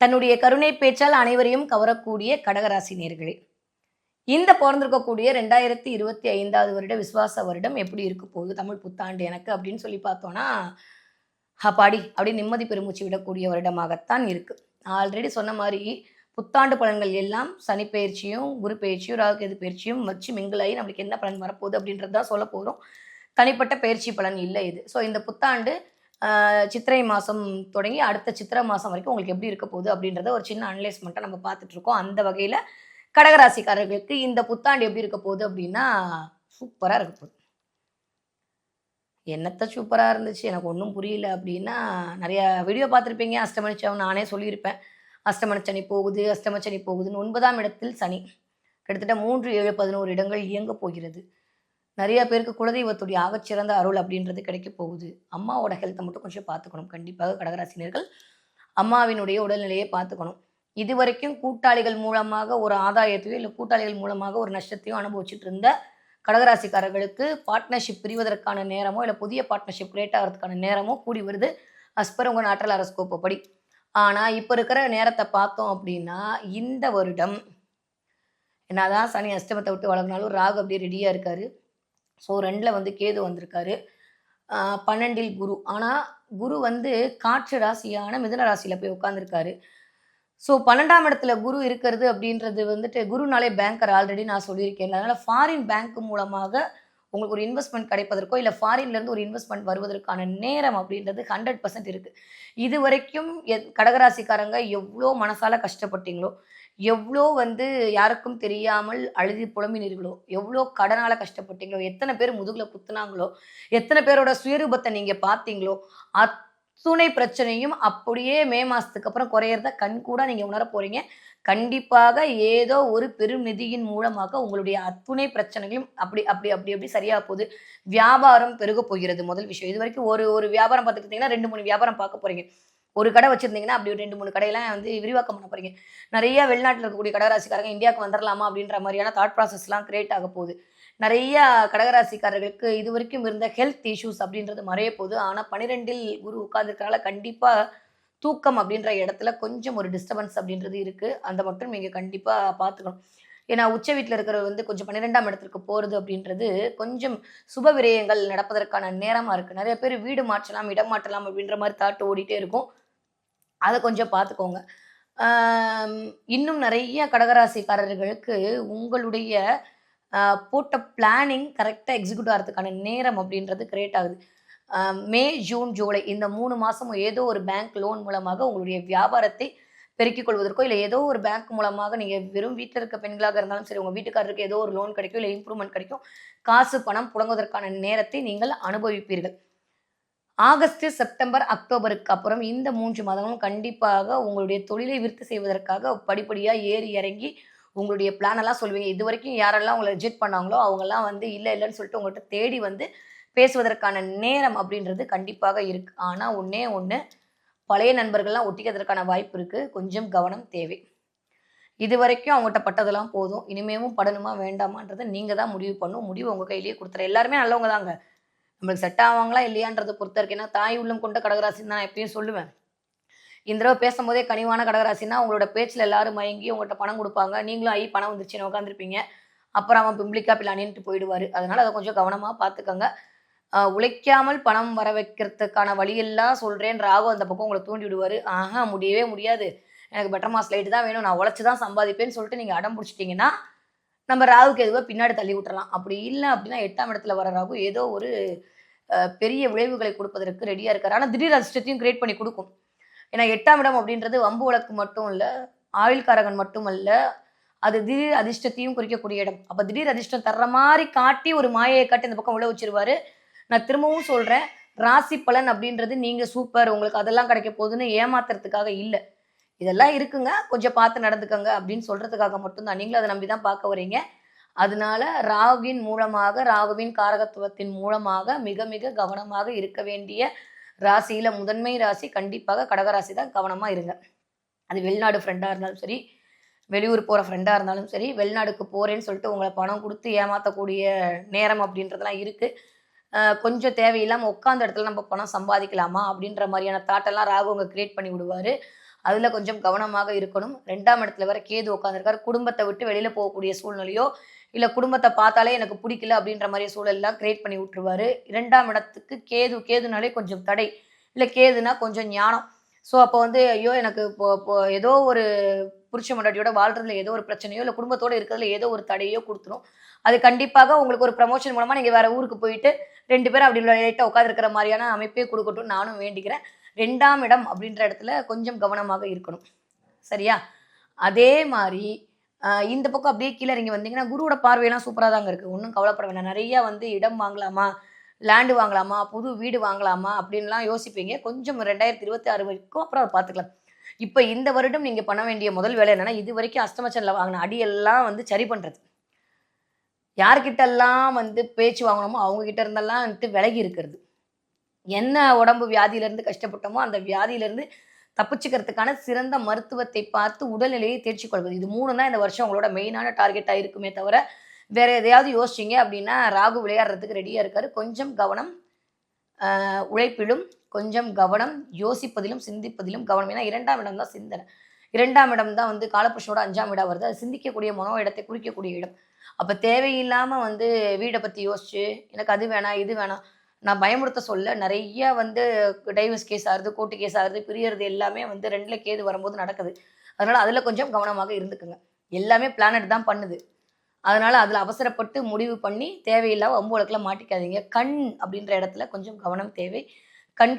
தன்னுடைய கருணை பேச்சால் அனைவரையும் கவரக்கூடிய கடகராசி நேர்களே, இந்த பிறந்திருக்கக்கூடிய 2025வது வருட விசுவாச வருடம் எப்படி இருக்க போகுது தமிழ் புத்தாண்டு எனக்கு அப்படின்னு சொல்லி பார்த்தோம்னா, அப்பாடி அப்படி நிம்மதி பெருமூச்சு விடக்கூடிய வருடமாகத்தான் இருக்கு. ஆல்ரெடி சொன்ன மாதிரி புத்தாண்டு பலன்கள் எல்லாம் சனி பயிற்சியும் குரு பயிற்சியும் ராகுகேது பயிற்சியும் வச்சு மிங்கிலாகி நம்மளுக்கு என்ன பலன் வரப்போகுது அப்படின்றது தான் சொல்ல போகிறோம். தனிப்பட்ட பயிற்சி பலன் இல்லை இது. ஸோ இந்த புத்தாண்டு சித்திரை மாதம் தொடங்கி அடுத்த சித்திரை மாதம் வரைக்கும் உங்களுக்கு எப்படி இருக்க போகுது அப்படின்றத ஒரு சின்ன அனலைஸ்மெண்ட்டாக நம்ம பார்த்துட்டு இருக்கோம். அந்த வகையில் கடகராசிக்காரர்களுக்கு இந்த புத்தாண்டு எப்படி இருக்க போகுது அப்படின்னா சூப்பராக இருக்க போகுது. என்னத்த சூப்பராக இருந்துச்சு எனக்கு ஒன்றும் புரியல அப்படின்னா, நிறையா வீடியோ பார்த்துருப்பீங்க. அஷ்டமணிச்சவன் நானே சொல்லியிருப்பேன். அஷ்டமணிச்சனி போகுது அஷ்டமச்சனி போகுதுன்னு. 9ஆம் இடத்தில் சனி கிட்டத்தட்ட 3, 7, 11 இடங்கள் இயங்க போகிறது. நிறைய பேருக்கு குலதெய்வத்துடைய ஆகச்சிறந்த அருள் அப்படின்றது கிடைக்க போகுது. அம்மாவோட ஹெல்த்தை மட்டும் கொஞ்சம் பார்த்துக்கணும். கண்டிப்பாக கடகராசினியர்கள் அம்மாவினுடைய உடல்நிலையை பார்த்துக்கணும். இது வரைக்கும் கூட்டாளிகள் மூலமாக ஒரு ஆதாயத்தையோ இல்லை கூட்டாளிகள் மூலமாக ஒரு நஷ்டத்தையோ அனுபவிச்சுட்டு இருந்த கடகராசிக்காரர்களுக்கு பார்ட்னர்ஷிப் பிரிவதற்கான நேரமோ இல்லை புதிய பார்ட்னர்ஷிப் கிரியேட் ஆகிறதுக்கான நேரமோ கூடி வருது அஸ்பர் உங்கள் நாட்டில் அரஸ்கோப்பை படி. ஆனால் இப்போ இருக்கிற நேரத்தை பார்த்தோம் அப்படின்னா, இந்த வருடம் என்னதான் சனி அஷ்டமத்தை விட்டு வளர்னாலும் ராகு அப்படியே ரெடியாக இருக்காரு. ஸோ 2ல் வந்து கேது வந்திருக்காரு, 12ல் குரு. ஆனால் குரு வந்து காற்று ராசியான மிதுன ராசியில் போய் உட்காந்துருக்காரு. ஸோ 12ஆம் இடத்துல குரு இருக்கிறது அப்படின்றது வந்துட்டு குருனாலே பேங்கர் ஆல்ரெடி நான் சொல்லியிருக்கேன். அதனால் ஃபாரின் பேங்க் மூலமாக உங்களுக்கு ஒரு இன்வெஸ்ட்மெண்ட் கிடைப்பதற்கோ இல்லை ஃபாரின்லேருந்து ஒரு இன்வெஸ்ட்மெண்ட் வருவதற்கான நேரம் அப்படின்றது 100% இருக்குது. இது வரைக்கும் கடகராசிக்காரங்க எவ்வளோ மனசால கஷ்டப்பட்டீங்களோ, எவ்வளோ வந்து யாருக்கும் தெரியாமல் அழுதி புலம்பினீர்களோ, எவ்வளோ கடனால் கஷ்டப்பட்டீங்களோ, எத்தனை பேர் முதுகில் குத்துனாங்களோ, எத்தனை பேரோட சுயரூபத்தை நீங்கள் பார்த்தீங்களோ, அத்துணை பிரச்சனையும் அப்படியே மே மாதத்துக்கு அப்புறம் குறையிறத கண்கூட நீங்கள் உணர போகிறீங்க. கண்டிப்பாக ஏதோ ஒரு பெரும் நிதியின் மூலமாக உங்களுடைய அத்துணை பிரச்சனைகளும் அப்படி அப்படி அப்படி அப்படி சரியாக போகுது. வியாபாரம் பெருக போகிறது. முதல் விஷயம், இது வரைக்கும் ஒரு வியாபாரம் பார்த்துக்கிட்டிங்கன்னா 2, 3 வியாபாரம் பார்க்க போகிறீங்க. ஒரு கடை வச்சுருந்தீங்கன்னா அப்படி 2, 3 கடையெல்லாம் வந்து விரிவாக்கம் பண்ண போகிறீங்க. நிறைய வெளிநாட்டில் இருக்கக்கூடிய கடகராசிக்காரங்க இந்தியாவுக்கு வந்துடலாமா அப்படின்ற மாதிரியான தாட் ப்ராசஸ்லாம் கிரியேட் ஆக போகுது. நிறைய கடகராசிக்காரர்களுக்கு இது வரைக்கும் இருந்த ஹெல்த் இஷ்யூஸ் அப்படின்றது மறைய போகுது. ஆனால் 12ல் குரு உட்கார்ந்துருக்கனால கண்டிப்பாக தூக்கம் அப்படின்ற இடத்துல கொஞ்சம் ஒரு டிஸ்டர்பன்ஸ் அப்படின்றது இருக்குது. அந்த மட்டும் நீங்கள் கண்டிப்பாக பார்த்துக்கணும். ஏன்னா உச்ச வீட்டில் இருக்கிற வந்து கொஞ்சம் 12ஆம் இடத்துக்கு போகிறது அப்படின்றது கொஞ்சம் சுப விரயங்கள் நடப்பதற்கான நேரமாக இருக்குது. நிறைய பேர் வீடு மாற்றலாம் இடம் மாற்றலாம் அப்படின்ற மாதிரி தாட்டு ஓடிட்டே இருக்கும். அதை கொஞ்சம் பார்த்துக்கோங்க. இன்னும் நிறைய கடகராசிக்காரர்களுக்கு உங்களுடைய போட்ட பிளானிங் கரெக்டாக எக்ஸிக்யூட் ஆகிறதுக்கான நேரம் அப்படின்றது கிரியேட் ஆகுது. மே, ஜூன், ஜூலை இந்த 3 மாதமும் ஏதோ ஒரு பேங்க் லோன் மூலமாக உங்களுடைய வியாபாரத்தை பெருக்கிக் கொள்வதற்கோ இல்லை ஏதோ ஒரு பேங்க் மூலமாக நீங்கள் வெறும் வீட்டில் இருக்க பெண்களாக இருந்தாலும் சரி, உங்கள் வீட்டுக்காரருக்கு ஏதோ ஒரு லோன் கிடைக்கும், இல்லை இம்ப்ரூவ்மெண்ட் கிடைக்கும். காசு பணம் புழங்குவதற்கான நேரத்தை நீங்கள் அனுபவிப்பீர்கள். ஆகஸ்ட், செப்டம்பர், அக்டோபருக்கு அப்புறம் இந்த 3 மாதங்களும் கண்டிப்பாக உங்களுடைய தொழிலை விருத்தி செய்வதற்காக படிப்படியாக ஏறி இறங்கி உங்களுடைய பிளான் எல்லாம் சொல்லுவீங்க. இது வரைக்கும் யாரெல்லாம் உங்களை ரிஜெக்ட் பண்ணாங்களோ அவங்கெல்லாம் வந்து இல்லை இல்லைன்னு சொல்லிட்டு உங்கள்கிட்ட தேடி வந்து பேசுவதற்கான நேரம் அப்படின்றது கண்டிப்பாக இருக்குது. ஆனால் ஒன்றே ஒன்று, பழைய நண்பர்கள்லாம் ஒட்டிக்கிறதுக்கான வாய்ப்பு இருக்குது. கொஞ்சம் கவனம் தேவை. இது வரைக்கும் அவங்ககிட்ட பட்டதெல்லாம் போதும். இனிமேவும் படணுமா வேண்டாமான்றதை நீங்கள் தான் முடிவு பண்ணணும். முடிவு உங்கள் கையிலேயே கொடுத்துறேன். எல்லாருமே நல்லவங்க தாங்க. நம்மளுக்கு செட் ஆவாங்களா இல்லையான்றதை பொறுத்த இருக்கு. ஏன்னா தாய் உள்ளம் கொண்ட கடகராசின்னு தான் நான் எப்பயும் சொல்லுவேன். இந்த தடவை பேசும்போதே கனிவான கடகராசின்னா உங்களோட பேச்சில் எல்லாரும் மயங்கி உங்கள்கிட்ட பணம் கொடுப்பாங்க. நீங்களும் பணம் வந்துருச்சுன்னு உட்காந்துருப்பீங்க. அப்புறம் அவன் பிம்பிளிக்கா பிள்ளானின்ட்டு போயிடுவார். அதனால் அதை கொஞ்சம் கவனமாக பார்த்துக்கோங்க. உழைக்காமல் பணம் வர வைக்கிறதுக்கான வழியெல்லாம் சொல்கிறேன். ராகு அந்த பக்கம் உங்களை தூண்டி விடுவார். முடியவே முடியாது, எனக்கு பெட்டர் மாஸ் லைட்டு தான் வேணும், நான் உழைச்சி தான் சம்பாதிப்பேன்னு சொல்லிட்டு நீங்கள் அடம் பிடிச்சிட்டிங்கன்னா நம்ம ராகுக்கு எதுவாக பின்னாடி தள்ளி விட்டுறலாம். அப்படி இல்லை அப்படின்னா 8ஆம் இடத்துல வர ராகு ஏதோ ஒரு பெரிய விளைவுகளை கொடுப்பதற்கு ரெடியாக இருக்கார். ஆனால் திடீர் அதிர்ஷ்டத்தையும் கிரியேட் பண்ணி கொடுக்கும். ஏன்னா 8ஆம் இடம் அப்படின்றது வம்பு வழக்கு மட்டும் இல்லை, ஆயுள்காரகன் மட்டும் அல்ல, அது திடீர் அதிர்ஷ்டத்தையும் குறிக்கக்கூடிய இடம். அப்போ திடீர் அதிர்ஷ்டம் தர்ற மாதிரி காட்டி ஒரு மாயையை காட்டி இந்த பக்கம் உள்ள வச்சிருவாரு. நான் திரும்பவும் சொல்கிறேன், ராசி பலன் அப்படின்றது நீங்கள் சூப்பர் உங்களுக்கு அதெல்லாம் கிடைக்க போகுதுன்னு ஏமாத்துறதுக்காக இல்லை. இதெல்லாம் இருக்குங்க, கொஞ்சம் பார்த்து நடந்துக்கங்க அப்படின்னு சொல்கிறதுக்காக மட்டும்தான். நீங்களும் அதை நம்பி தான் பார்க்க வரீங்க. அதனால ராகுவின் மூலமாக, ராகுவின் காரகத்துவத்தின் மூலமாக மிக மிக கவனமாக இருக்க வேண்டிய ராசியில் முதன்மை ராசி கண்டிப்பாக கடகராசி தான். கவனமாக இருங்க. அது வெளிநாடு ஃப்ரெண்டாக இருந்தாலும் சரி, வெளியூர் போகிற ஃப்ரெண்டாக இருந்தாலும் சரி, வெளிநாடுக்கு போகிறேன்னு சொல்லிட்டு உங்களை பணம் கொடுத்து ஏமாற்றக்கூடிய நேரம் அப்படின்றதெல்லாம் இருக்குது. கொஞ்சம் தேவையில்லாமல் உட்காந்த இடத்துல நம்ம பணம் சம்பாதிக்கலாமா அப்படின்ற மாதிரியான தாட்டெல்லாம் ராகு உங்க கிரியேட் பண்ணி விடுவார். அதில் கொஞ்சம் கவனமாக இருக்கணும். 2ஆம் இடத்துல வேற கேது உட்காந்துருக்காரு. குடும்பத்தை விட்டு வெளியில் போகக்கூடிய சூழ்நிலையோ இல்லை குடும்பத்தை பார்த்தாலே எனக்கு பிடிக்கல அப்படின்ற மாதிரி சூழல்லாம் கிரியேட் பண்ணி விட்டுருவாரு. 2ஆம் இடத்துக்கு கேதுனாலே கொஞ்சம் தடை, இல்லை கேதுனா கொஞ்சம் ஞானம். ஸோ அப்போ வந்து ஐயோ எனக்கு இப்போ ஏதோ ஒரு புருஷ மண்டாட்டியோட வாழ்றதுல ஏதோ ஒரு பிரச்சனையோ இல்லை குடும்பத்தோடு இருக்கிறதுல ஏதோ ஒரு தடையோ கொடுத்துரும். அது கண்டிப்பாக உங்களுக்கு ஒரு ப்ரமோஷன் மூலமாக நீங்கள் வேறு ஊருக்கு போயிட்டு 2 பேரும் அப்படி லைட்டாக உட்காந்துருக்கிற மாதிரியான அமைப்பே கொடுக்கட்டும் நானும் வேண்டிக்கிறேன். 2ஆம் இடம் அப்படின்ற இடத்துல கொஞ்சம் கவனமாக இருக்கணும். சரியா? அதே மாதிரி இந்த பக்கம் அப்படியே கீழே இறங்கி வந்தீங்கன்னா குருவோட பார்வையெல்லாம் சூப்பராக தாங்க இருக்குது. ஒன்றும் கவலைப்பட வேண்டாம். நிறையா வந்து இடம் வாங்கலாமா, லேண்டு வாங்கலாமா, புது வீடு வாங்கலாமா அப்படின்லாம் யோசிப்பீங்க. கொஞ்சம் 2026 வரைக்கும் அப்புறம் பார்த்துக்கலாம். இப்போ இந்த வருடம் நீங்கள் பண்ண வேண்டிய முதல் வேலை என்னென்னா, இது வரைக்கும் அஷ்டமச்சனில் வாங்கின அடியெல்லாம் வந்து சரி பண்ணுறது. யார்கிட்டெல்லாம் வந்து பேச்சு வாங்கணுமோ அவங்ககிட்ட இருந்தெல்லாம் வந்துட்டு விலகி இருக்கிறது. என்ன உடம்பு வியாதியிலேருந்து கஷ்டப்பட்டோமோ அந்த வியாதியிலேருந்து தப்பிச்சுக்கிறதுக்கான சிறந்த மருத்துவத்தை பார்த்து உடல்நிலையை தேர்ச்சி கொள்வது. இது 3 தான் இந்த வருஷம் உங்களோட மெயினான டார்கெட்டாக இருக்குமே தவிர வேற எதையாவது யோசிச்சிங்க அப்படின்னா ராகு விளையாடுறதுக்கு ரெடியாக இருக்காரு. கொஞ்சம் கவனம் உழைப்பிலும், கொஞ்சம் கவனம் யோசிப்பதிலும் சிந்திப்பதிலும் கவனம். ஏன்னா 2ஆம் இடம் தான் சிந்தனை. 2ஆம் இடம் தான் வந்து காலபுருஷனோட 5ஆம் இடம் வருது. அது சிந்திக்கக்கூடிய மனோ இடத்தை குறிக்கக்கூடிய இடம். அப்போ தேவையில்லாமல் வந்து வீடை பற்றி யோசிச்சு எனக்கு அது வேணாம் இது வேணாம் நான் பயமுறுத்த சொல்ல நிறைய வந்து டைவர்ஸ் கேஸ் ஆகுது, கோர்ட்டு கேஸ் ஆகுது, பிரியறது எல்லாமே வந்து 2ல் கேது வரும்போது நடக்குது. அதனால் அதில் கொஞ்சம் கவனமாக இருந்துக்குங்க. எல்லாமே பிளானட் தான் பண்ணுது. அதனால் அதில் அவசரப்பட்டு முடிவு பண்ணி தேவையில்லாமல் வம்பு வழக்கில் மாட்டிக்காதீங்க. கண் அப்படின்ற இடத்துல கொஞ்சம் கவனம் தேவை. கண்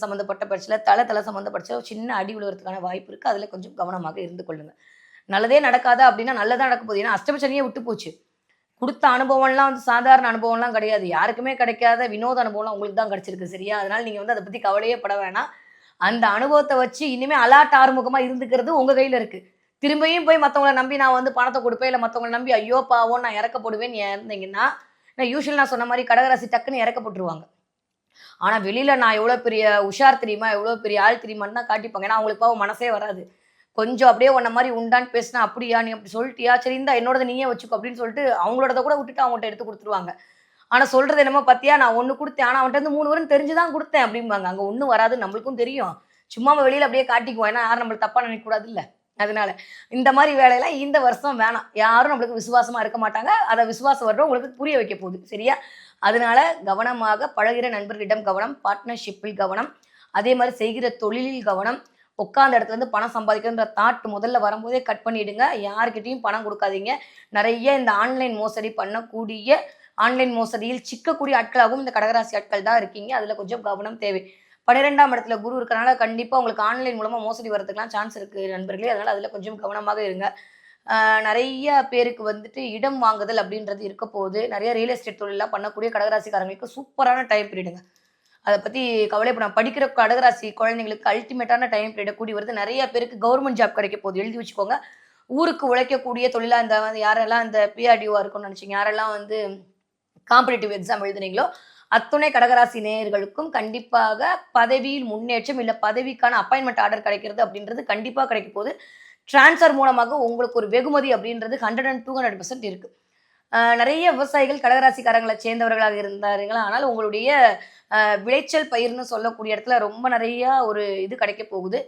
சம்மந்தப்பட்ட பிரச்சனை, தலை சம்மந்தப்பட்ட சின்ன அடி விழுவதுக்கான வாய்ப்பு இருக்குது. அதில் கொஞ்சம் கவனமாக இருந்து கொள்ளுங்கள். நல்லதே நடக்காதா அப்படின்னா நல்லதாக நடக்க போகுது. ஏன்னா அஷ்டமச்சனியே விட்டு போச்சு. கொடுத்த அனுபவம்லாம் வந்து சாதாரண அனுபவம்லாம் கிடையாது. யாருக்குமே கிடைக்காத வினோத அனுபவம்லாம் உங்களுக்கு தான் கிடைச்சிருக்கு. சரியா? அதனால் நீங்கள் வந்து அதை பற்றி கவலையே பட வேணாம். அந்த அனுபவத்தை வச்சு இனிமேல் அலாட் ஆறுமுகமாக இருந்துக்கிறது உங்கள் கையில் இருக்குது. திரும்பியும் போய் மற்றவங்களை நம்பி நான் வந்து பணத்தை கொடுப்பேன், இல்லை மற்றவங்களை நம்பி ஐயோ பாவம் நான் இறக்கப்படுவேன்னு இருந்தீங்கன்னா, யூஸ்வல் நான் சொன்ன மாதிரி கடகராசி டக்குன்னு இறக்கப்பட்டுருவாங்க. ஆனால் வெளியில் நான் எவ்வளோ பெரிய உஷார் தெரியுமா, எவ்வளோ பெரிய ஆள் தெரியுமான்னு தான் காட்டிப்பாங்க. ஏன்னா அவங்களுக்கு பாவம் மனசே வராது. கொஞ்சம் அப்படியே உன்ன மாதிரி உண்டான்னு பேசினா அப்படியா நீ அப்படி சொல்லிட்டியா, சரி இந்த என்னோடத நீயே வச்சுக்கோ அப்படின்னு சொல்லிட்டு அவங்களோட கூட விட்டுட்டு அவங்கள்ட்ட எடுத்து கொடுத்துருவாங்க. ஆனால் சொல்கிறது என்னமோ பார்த்தியா நான் ஒன்று கொடுத்தேன், ஆனால் அவன்கிட்ட வந்து 3 வரும் தெரிஞ்சு தான் கொடுத்தேன் அப்படிம்பாங்க. அங்கே ஒன்றும் வராது, நம்மளுக்கும் தெரியும். சும்மா வெளியில் அப்படியே காட்டிக்குவோம். ஏன்னா யாரும் நம்மளுக்கு தப்பாக நினைக்கக்கூடாது இல்லை. அதனால இந்த மாதிரி வேலையெல்லாம் இந்த வருஷம் வேணாம். யாரும் நம்மளுக்கு விசுவாசமாக இருக்க மாட்டாங்க. அதை விசுவாசம் வர்றோம் உங்களுக்கு புரிய வைக்க போகுது. சரியா? அதனால கவனமாக பழகிற நண்பர்களிடம் கவனம், பார்ட்னர்ஷிப்பில் கவனம், அதே மாதிரி செய்கிற தொழிலில் கவனம். உட்காந்த இடத்துல இருந்து பணம் சம்பாதிக்கணுன்ற தாட் முதல்ல வரும்போதே கட் பண்ணிவிடுங்க. யார்கிட்டையும் பணம் கொடுக்காதீங்க. நிறைய இந்த ஆன்லைன் மோசடி பண்ணக்கூடிய, ஆன்லைன் மோசடியில் சிக்கக்கூடிய ஆட்களாகவும் இந்த கடகராசி ஆட்கள் தான் இருக்கீங்க. அதில் கொஞ்சம் கவனம் தேவை. 12ஆம் இடத்துல குரு இருக்கிறனால கண்டிப்பாக உங்களுக்கு ஆன்லைன் மூலமாக மோசடி வரதுக்கெலாம் சான்ஸ் இருக்குது நண்பர்களே. அதனால் அதில் கொஞ்சம் கவனமாக இருங்க. நிறைய பேருக்கு வந்துட்டு இடம் வாங்குதல் அப்படின்றது இருக்க போகுது. நிறைய ரியல் எஸ்டேட் தொழிலெலாம் பண்ணக்கூடிய கடகராசிக்காரங்களுக்கு சூப்பரான டைம் பீரியடுங்க. அதை பற்றி கவலைப்பட படிக்கிற கடகராசி குழந்தைங்களுக்கு அல்டிமேட்டான டைம் பீரியட் கூடி வருது. நிறைய பேருக்கு கவர்மெண்ட் ஜாப் கிடைக்க போகுது. எழுதி வச்சுக்கோங்க. ஊருக்கு உழைக்கக்கூடிய தொழிலாக இந்த யாரெல்லாம் இந்த பிஆர்டிஓவாக இருக்கும்னு நினச்சிங்க, யாரெல்லாம் வந்து காம்படிட்டிவ் எக்ஸாம் எழுதுனீங்களோ அத்துணை கடகராசி நேயர்களுக்கும் கண்டிப்பாக பதவியில் முன்னேற்றம், இல்லை பதவிக்கான அப்பாயின்மெண்ட் ஆர்டர் கிடைக்கிறது அப்படின்றது கண்டிப்பாக கிடைக்க போகுது. டிரான்ஸ்ஃபர் மூலமாக உங்களுக்கு ஒரு வெகுமதி அப்படின்றது 100 and 200% இருக்குது. நிறைய விவசாயிகள் கடகராசிக்காரங்களை சேர்ந்தவர்களாக இருந்தாருங்களா, ஆனால் உங்களுடைய விளைச்சல் பயிர்னு சொல்லக்கூடிய இடத்துல ரொம்ப நிறையா ஒரு இது கிடைக்க போகுது.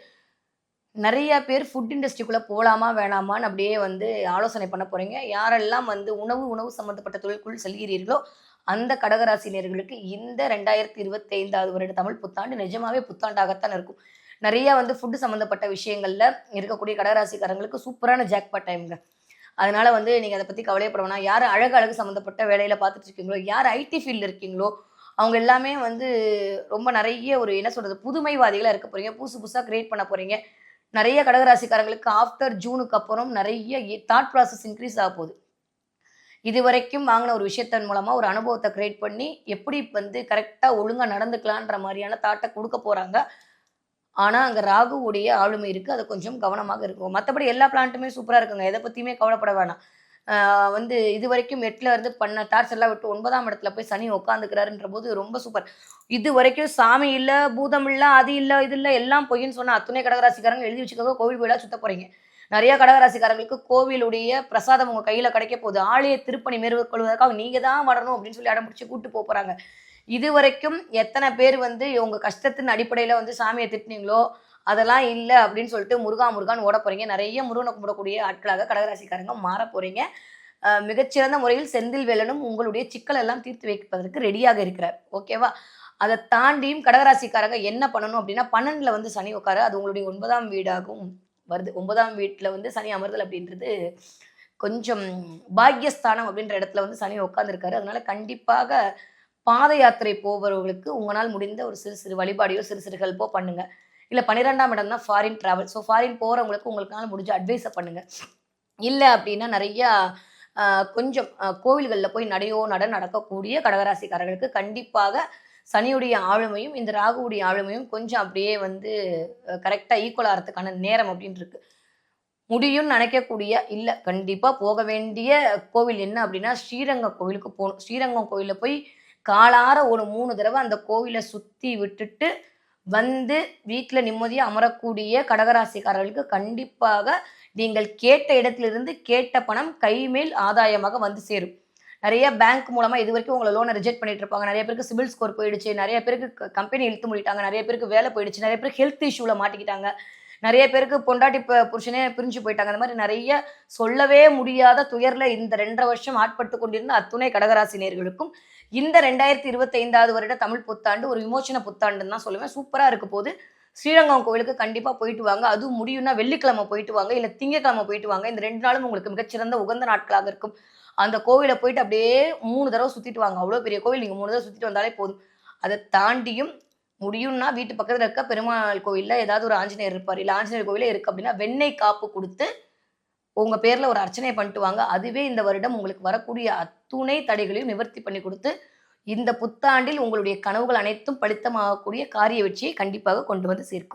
நிறைய பேர் ஃபுட் இண்டஸ்ட்ரிக்குள்ளே போகலாமா வேணாமான்னு அப்படியே வந்து ஆலோசனை பண்ண போகிறீங்க. யாரெல்லாம் வந்து உணவு சம்மந்தப்பட்ட தொழிலுக்குள் செல்கிறீர்களோ அந்த கடகராசினியர்களுக்கு இந்த 2025வது வருட தமிழ் புத்தாண்டு நிஜமாவே புத்தாண்டாகத்தான் இருக்கும். நிறைய வந்து ஃபுட்டு சம்மந்தப்பட்ட விஷயங்களில் இருக்கக்கூடிய கடகராசிக்காரங்களுக்கு சூப்பரான ஜாக்பாட் டைம்ங்க. அதனால வந்து நீங்கள் அதை பற்றி கவலையப்பட வேணாம். யார் அழகு சம்மந்தப்பட்ட வேலையில் பார்த்துட்டு இருக்கீங்களோ, யார் ஐடி ஃபீல்டில் இருக்கீங்களோ அவங்க எல்லாமே வந்து ரொம்ப நிறைய ஒரு என்ன சொல்கிறது புதுமைவாதிகளாக இருக்க போகிறீங்க. புதுசாக கிரியேட் பண்ண போகிறீங்க. நிறைய கடகராசிக்காரங்களுக்கு ஆஃப்டர் ஜூனுக்கு அப்புறம் நிறைய தாட் ப்ராசஸ் இன்க்ரீஸ் ஆக போகுது. இது வரைக்கும் வாங்கின ஒரு விஷயத்தின் மூலமாக ஒரு அனுபவத்தை கிரியேட் பண்ணி எப்படி வந்து கரெக்டாக ஒழுங்காக நடந்துக்கலான்ற மாதிரியான தாட்டை கொடுக்க போகிறாங்க. ஆனால் அங்கே ராகுவுடைய ஆளுமை இருக்குது. அது கொஞ்சம் கவனமாக இருக்கும். மற்றபடி எல்லா பிளான்ட்டுமே சூப்பராக இருக்குங்க. எதை பற்றியுமே கவலைப்பட வேணாம். வந்து இது வரைக்கும் 8ல் இருந்து பண்ண டார்ச் எல்லாம் விட்டு 9ஆம் இடத்துல போய் சனி உட்காந்துக்கிறாருன்ற போது ரொம்ப சூப்பர். இது வரைக்கும் சாமி இல்லை, பூதம் இல்லை, அது இல்லை, இது இல்லை, எல்லாம் பொய்ன்னு சொன்னால் அத்துணை கடகராசிக்காரங்க எழுதி வச்சுக்கோங்க. கோவில் கோயிலாக சுத்த போகிறீங்க. நிறைய கடகராசிக்காரங்களுக்கு கோவிலுடைய பிரசாதம் உங்கள் கையில் கிடைக்க போகுது. ஆலய திருப்பணி மேற்கொள்வதற்காக நீங்கள் தான் வரணும் அப்படின்னு சொல்லி அடம் பிடிச்சி கூப்பிட்டு போகிறாங்க. இது வரைக்கும் எத்தனை பேர் வந்து உங்கள் கஷ்டத்தின் அடிப்படையில் வந்து சாமியை திட்டினீங்களோ அதெல்லாம் இல்ல அப்படின்னு சொல்லிட்டு முருகா முருகான்னு ஓட போறீங்க. நெறைய முருகன கும்பிடக்கூடிய ஆட்களாக கடகராசிக்காரங்க மாறப் போறீங்க. மிகச்சிறந்த முறையில் செந்தில் வேலனும் உங்களுடைய சிக்கல் எல்லாம் தீர்த்து வைப்பதற்கு ரெடியாக இருக்கிறார். ஓகேவா? அத தாண்டியும் கடகராசிக்காரங்க என்ன பண்ணணும் அப்டின்னா, 12ல வந்து சனி உட்கார அது உங்களுடைய 9ஆம் வீடாகவும் வருது. 9ஆம் வீட்ல வந்து சனி அமர்தல் அப்டின்றது கொஞ்சம் பாக்கியஸ்தானம் அப்டின்ற இடத்துல வந்து சனி உட்கார்ந்திருக்காரு. அதனால கண்டிப்பாக பாத யாத்திரை போபவர்களுக்கு உங்களால் முடிந்த ஒரு சிறு சிறு வழிபாடையோ, சிறு சிறு ஹெல்ப்போ பண்ணுங்க. இல்ல 12ஆம் இடம் தான் ஃபாரின் டிராவல். ஸோ ஃபாரின் போறவங்களுக்கு உங்களுக்குனால முடிஞ்ச அட்வைஸ பண்ணுங்க. இல்ல அப்டின்னா நெறையா அ கொஞ்சம் கோவில்கள்ல போய் நடையோ நட நடக்கக்கூடிய கடகராசிக்காரர்களுக்கு கண்டிப்பாக சனியுடைய ஆளுமையும், இந்த ராகுவுடைய ஆளுமையும் கொஞ்சம் அப்படியே வந்து கரெக்ட்டா ஈக்குவல் ஆறதுக்கான நேரம் அப்படின்னு இருக்கு. முடியும்னு நினைக்கக்கூடிய, இல்ல கண்டிப்பா போக வேண்டிய கோவில் என்ன அப்படின்னா, ஸ்ரீரங்கம் கோவிலுக்கு போணும். ஸ்ரீரங்கம் கோவில்ல போய் காலார ஒரு 3 தடவ அந்த கோவில சுத்தி விட்டுட்டு வந்து வீட்ல நிம்மதியா அமரக்கூடிய கடகராசிக்காரர்களுக்கு கண்டிப்பாக நீங்கள் கேட்ட இடத்திலிருந்து கேட்ட பணம் கைமேல் ஆதாயமாக வந்து சேரும். நெறைய பேங்க் மூலமா இதுவரைக்கும் உங்கள லோன ரிஜெக்ட் பண்ணிட்டு இருப்பாங்க. நெறைய பேருக்கு சிபில் ஸ்கோர் போயிடுச்சு. நெறைய பேருக்கு கம்பெனி இழுத்து மூடிட்டாங்க. நெறைய பேருக்கு வேல போயிடுச்சு. நெறைய பேருக்கு ஹெல்த் இஷ்யூல மாட்டிக்கிட்டாங்க. நெறைய பேருக்கு பொண்டாட்டி புருஷனே பிரிஞ்சு போயிட்டாங்க. அந்த மாரி நெறைய சொல்லவே முடியாத துயர்ல இந்த 2 1/2 வருஷம் ஆட்பட்டுக் கொண்டிருந்த அத்துணை கடகராசி நேயர்களுக்கும் இந்த 2025வது வருட தமிழ் புத்தாண்டு ஒரு விமோசன புத்தாண்டுன்னு தான் சொல்லுவேன். சூப்பரா இருக்க போது. ஸ்ரீரங்கம் கோவிலுக்கு கண்டிப்பா போயிட்டு வாங்க. அதுவும் முடியும்னா வெள்ளிக்கிழமை போயிட்டு வாங்க. இல்ல திங்கட்கிழமை போயிட்டு வாங்க. இந்த 2 நாளும் உங்களுக்கு மிகச்சிறந்த உகந்த நாட்களாக இருக்கும். அந்த கோவில போயிட்டு அப்படியே 3 தடவ சுத்திட்டு வாங்க. அவ்வளோ பெரிய கோவில். நீங்க 3 தடவ சுத்திட்டு வந்தாலே போதும். அத தாண்டியும் முடியும்னா வீட்டு பக்கத்துல இருக்க பெருமாள் கோவில்ல ஏதாவது ஒரு ஆஞ்சநேயர் இருப்பாரு. இல்ல ஆஞ்சநேயர் கோவிலே இருக்கு அப்படின்னா, வெண்ணெய் காப்பு குடுத்து உங்க பேர்ல ஒரு அர்ச்சனை பண்ணிட்டு வாங்க. அதுவே இந்த வருடம் உங்களுக்கு வரக்கூடிய அத்துணை தடைகளையும் நிவர்த்தி பண்ணி குடுத்து, இந்த புத்தாண்டில் உங்களுடைய கனவுகள் அனைத்தும் பலித்தமாகக்கூடிய காரிய வெற்றியை கண்டிப்பாக கொண்டு வந்து சேர்க்கும்.